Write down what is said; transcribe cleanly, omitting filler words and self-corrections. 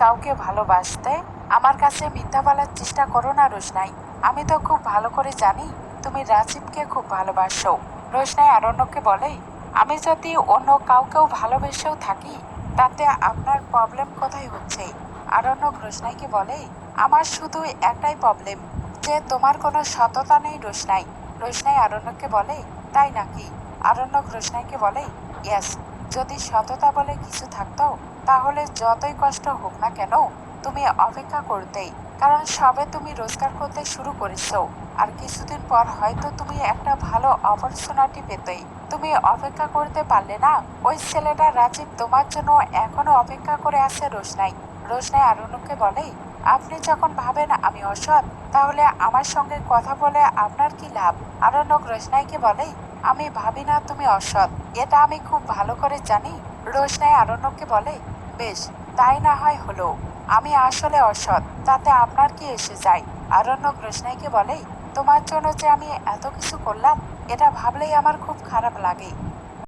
কাউকে ভালোবাসতে আমার কাছে মিথ্যা বলার চেষ্টা করো না রোশনাই। আমি তো খুব ভালো করে জানি তুমি রাজীবকে খুব ভালোবাসো। রোশনাই আরণ্যককে বলে, আমি যদি অন্য কাউকেও ভালোবেসেও থাকি তাতে আপনার প্রবলেম কোথায় হচ্ছে? আরণ্যক রোশনাইকে বলে, আমার শুধু একটাই প্রবলেম, যে তোমার কোনো সততা নেই রোশনাই। রোশনাই আরণ্যককে বলে, তাই নাকি? আরণ্যক রোশনাইকে বলে, ইয়েস। যদি সততা বলে কিছু থাকতো তাহলে যতই কষ্ট হোক না কেন তুমি অপেক্ষা করতেই, কারণ সবে তুমি রোজগার করতে শুরু করেছো, আর কিছুদিন পর হয়তো তুমি একটা ভালো অপরচুনিটি পেতেই। তুমি অপেক্ষা করতে পারলে না? ওই ছেলেটা রাজীব তোমার জন্য এখনো অপেক্ষা করে আছে রোশনাই। রোশনাই আরণ্যককে বলে, আপনি যখন ভাবেন আমি অসৎ তাহলে আমার সঙ্গে কথা বলে আপনার কি লাভ? আরণ্যক রোশনাইকে বলে, আমি ভাবি না তুমি অসৎ, এটা আমি খুব ভালো করে জানি। রোশনাই আরণ্যককে বলে, বেশ, তাই না হয় হলো। আমি আসলে অসৎ, তাতে আপনার কি এসে যায়? আরণ্যক রোশনাইকে বলে, তোমার জন্য যে আমি এত কিছু করলাম এটা ভাবলেই আমার খুব খারাপ লাগে।